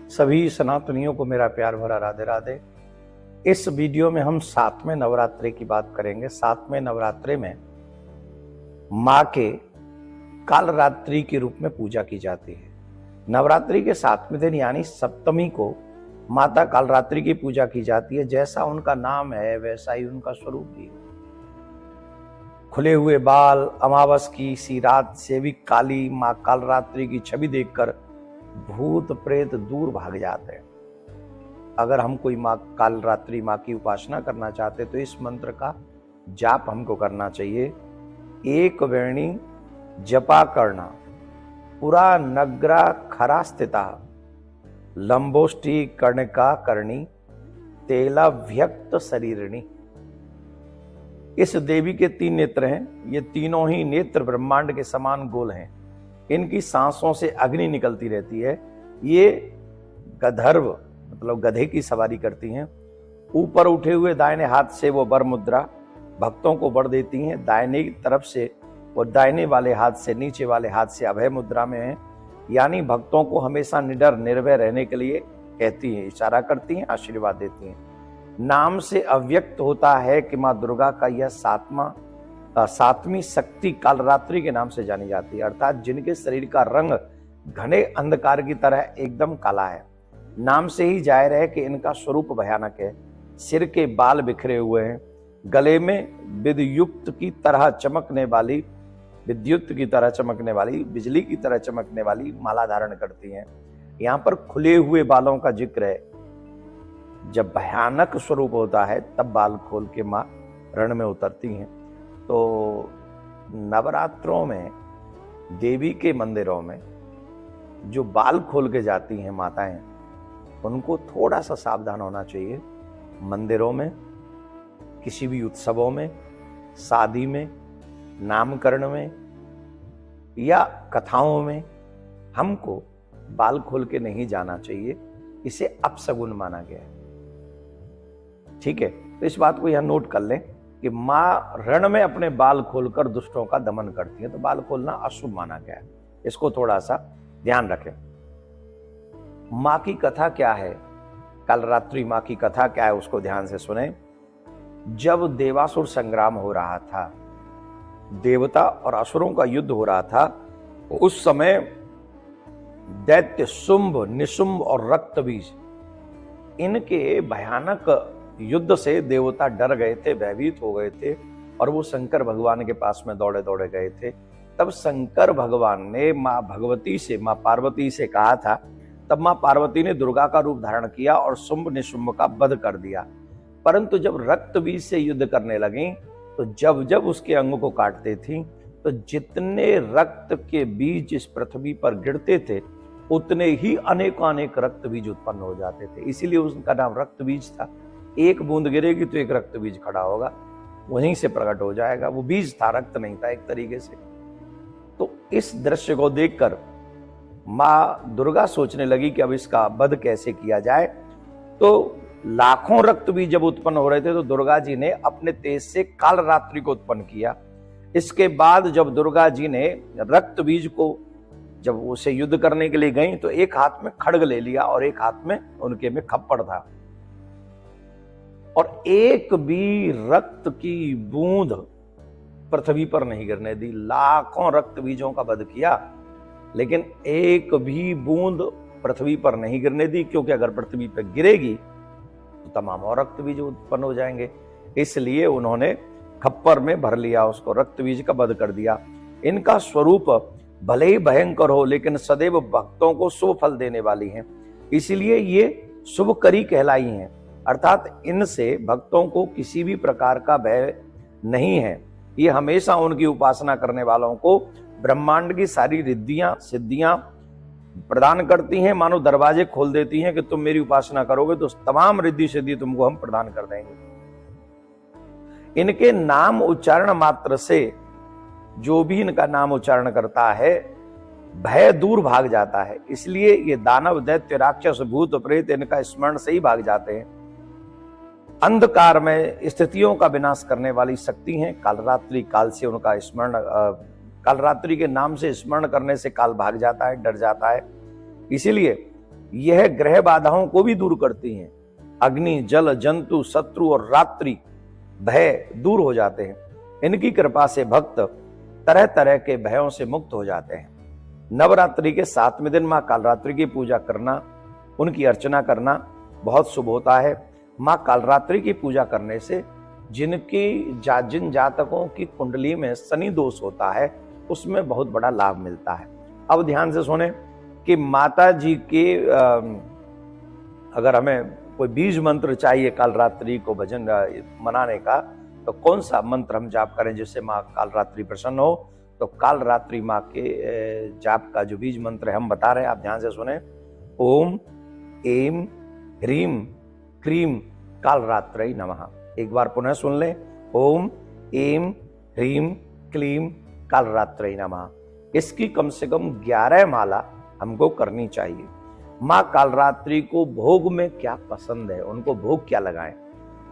सभी सनातनियों को मेरा प्यार भरा राधे राधे। इस वीडियो में हम 7वें नवरात्रि की बात करेंगे। 7वें नवरात्रि में माँ के कालरात्रि के रूप में पूजा की जाती है। नवरात्रि के 7वें दिन यानी सप्तमी को माता कालरात्रि की पूजा की जाती है। जैसा उनका नाम है वैसा ही उनका स्वरूप भी है। खुले हुए बाल, अमावस की सी रात से भी काली माँ कालरात्रि की छवि देखकर भूत प्रेत दूर भाग जाते हैं। अगर हम कोई माँ कालरात्रि माँ की उपासना करना चाहते तो इस मंत्र का जाप हमको करना चाहिए। एक वेणी जपा करना पुरा नग्रा खरा स्थिता लंबोष्टि कर्णिका करणी तेला व्यक्त शरीरणी। इस देवी के 3 नेत्र हैं। ये तीनों ही नेत्र ब्रह्मांड के समान गोल हैं। इनकी सांसों से अग्नि निकलती रहती है। ये गंधर्व मतलब गधे की सवारी करती हैं। ऊपर उठे हुए दाहिने हाथ से वो वर मुद्रा भक्तों को वर देती हैं। दाहिने की तरफ से वो दाहिने वाले हाथ से नीचे वाले हाथ से अभय मुद्रा में है, यानी भक्तों को हमेशा निडर निर्भय रहने के लिए कहती हैं, इशारा करती हैं, आशीर्वाद देती हैं। नाम से अव्यक्त होता है कि माँ दुर्गा का यह 7वीं शक्ति कालरात्रि के नाम से जानी जाती है, अर्थात जिनके शरीर का रंग घने अंधकार की तरह एकदम काला है। नाम से ही जाहिर है कि इनका स्वरूप भयानक है। सिर के बाल बिखरे हुए हैं, गले में विद्युत की तरह चमकने वाली बिजली की तरह चमकने वाली माला धारण करती हैं। यहाँ पर खुले हुए बालों का जिक्र है। जब भयानक स्वरूप होता है तब बाल खोल के माँ रण में उतरती हैं। तो नवरात्रों में देवी के मंदिरों में जो बाल खोल के जाती हैं माताएं, उनको थोड़ा सा सावधान होना चाहिए। मंदिरों में, किसी भी उत्सवों में, शादी में, नामकरण में या कथाओं में हमको बाल खोल के नहीं जाना चाहिए। इसे अपशगुन माना गया है। ठीक है, तो इस बात को यहां नोट कर लें कि माँ रण में अपने बाल खोलकर दुष्टों का दमन करती है, तो बाल खोलना अशुभ माना गया है। इसको थोड़ा सा ध्यान रखें। माँ की कथा क्या है, कालरात्रि माँ की कथा क्या है, उसको ध्यान से सुने। जब देवासुर संग्राम हो रहा था, देवता और असुरों का युद्ध हो रहा था, उस समय दैत्य शुंभ, निशुंभ और रक्तबीज, इनके भयानक युद्ध से देवता डर गए थे, भयभीत हो गए थे और वो शंकर भगवान के पास में दौड़े दौड़े गए थे। तब शंकर भगवान ने माँ भगवती से, माँ पार्वती से कहा था। तब माँ पार्वती ने दुर्गा का रूप धारण किया और शुंभ निशुंभ का वध कर दिया। परंतु जब रक्त बीज से युद्ध करने लगी तो जब जब उसके अंग को काटते थी तो जितने रक्त के बीज इस पृथ्वी पर गिरते थे उतने ही अनेक रक्त बीज उत्पन्न हो जाते थे। इसीलिए उसका नाम रक्त बीज था। एक बूंद गिरेगी तो एक रक्त बीज खड़ा होगा, वहीं से प्रकट हो जाएगा। वो बीज था, रक्त नहीं था एक तरीके से। तो इस दृश्य को देखकर माँ दुर्गा सोचने लगी कि अब इसका वध कैसे किया जाए। तो लाखों रक्त बीज जब उत्पन्न हो रहे थे तो दुर्गा जी ने अपने तेज से कालरात्रि को उत्पन्न किया। इसके बाद जब दुर्गा जी ने रक्त बीज को, जब उसे युद्ध करने के लिए गई तो एक हाथ में खड्ग ले लिया और एक हाथ में उनके में खप्पड़ था, और एक भी रक्त की बूंद पृथ्वी पर नहीं गिरने दी। लाखों रक्त बीजों का वध किया लेकिन एक भी बूंद पृथ्वी पर नहीं गिरने दी, क्योंकि अगर पृथ्वी पर गिरेगी तो तमाम और रक्त बीज उत्पन्न हो जाएंगे। इसलिए उन्होंने खप्पर में भर लिया, उसको रक्त बीज का वध कर दिया। इनका स्वरूप भले ही भयंकर हो लेकिन सदैव भक्तों को शुभ फल देने वाली हैं, इसलिए ये शुभकरी कहलाई हैं। अर्थात इनसे भक्तों को किसी भी प्रकार का भय नहीं है। ये हमेशा उनकी उपासना करने वालों को ब्रह्मांड की सारी रिद्धियां सिद्धियां प्रदान करती हैं। मानो दरवाजे खोल देती हैं कि तुम मेरी उपासना करोगे तो तमाम रिद्धि सिद्धि तुमको हम प्रदान कर देंगे। इनके नाम उच्चारण मात्र से जो भी इनका नाम उच्चारण करता है भय दूर भाग जाता है। इसलिए ये दानव, दैत्य, राक्षस, भूत, प्रेत इनका स्मरण से ही भाग जाते हैं। अंधकार में स्थितियों का विनाश करने वाली शक्ति हैं। कालरात्रि काल से उनका स्मरण, कालरात्रि के नाम से स्मरण करने से काल भाग जाता है, डर जाता है। इसीलिए यह ग्रह बाधाओं को भी दूर करती हैं। अग्नि, जल, जंतु, शत्रु और रात्रि भय दूर हो जाते हैं। इनकी कृपा से भक्त तरह तरह के भयों से मुक्त हो जाते हैं। नवरात्रि के 7वें दिन मां कालरात्रि की पूजा करना, उनकी अर्चना करना बहुत शुभ होता है। मां कालरात्रि की पूजा करने से जिन जातकों की कुंडली में शनि दोष होता है उसमें बहुत बड़ा लाभ मिलता है। अब ध्यान से सुने कि माता जी के अगर हमें कोई बीज मंत्र चाहिए कालरात्रि को भजन मनाने का, तो कौन सा मंत्र हम जाप करें जिससे माँ कालरात्रि प्रसन्न हो? तो कालरात्रि माँ के जाप का जो बीज मंत्र है हम बता रहे हैं, आप ध्यान से सुने। ओम एम ह्रीम क्रीम कालरात्रि नमः। एक बार पुनः सुन लें। ओम एम ह्रीम क्लीम कालरात्रि नमः। इसकी कम से कम 11 माला हमको करनी चाहिए। माँ कालरात्रि को भोग में क्या पसंद है, उनको भोग क्या लगाएं?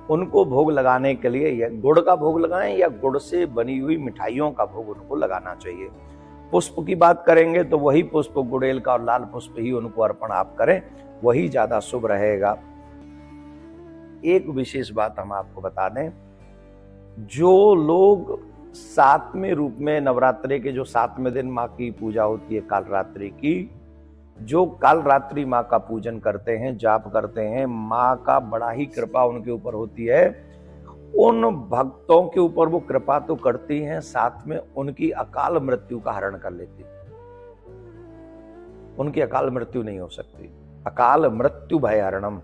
उनको भोग लगाने के लिए या गुड़ का भोग लगाएं या गुड़ से बनी हुई मिठाइयों का भोग उनको लगाना चाहिए। पुष्प की बात करेंगे तो वही पुष्प, गुड़ेल का और लाल पुष्प ही उनको अर्पण आप करें, वही ज्यादा शुभ रहेगा। एक विशेष बात हम आपको बता दें, जो लोग 7वें रूप में नवरात्रि के जो 7वें दिन माँ की पूजा होती है कालरात्रि की, जो कालरात्रि माँ का पूजन करते हैं, जाप करते हैं, माँ का बड़ा ही कृपा उनके ऊपर होती है। उन भक्तों के ऊपर वो कृपा तो करती हैं, साथ में उनकी अकाल मृत्यु का हरण कर लेती। उनकी अकाल मृत्यु नहीं हो सकती। अकाल मृत्यु भय हरणम,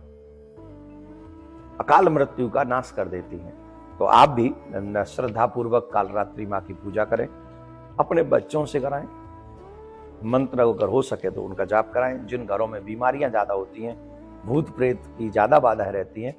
अकाल मृत्यु का नाश कर देती हैं। तो आप भी श्रद्धा पूर्वक कालरात्रि माँ की पूजा करें, अपने बच्चों से कराएं, मंत्र अगर हो सके तो उनका जाप कराएं। जिन घरों में बीमारियां ज्यादा होती हैं, भूत प्रेत की ज्यादा बाधा रहती हैं,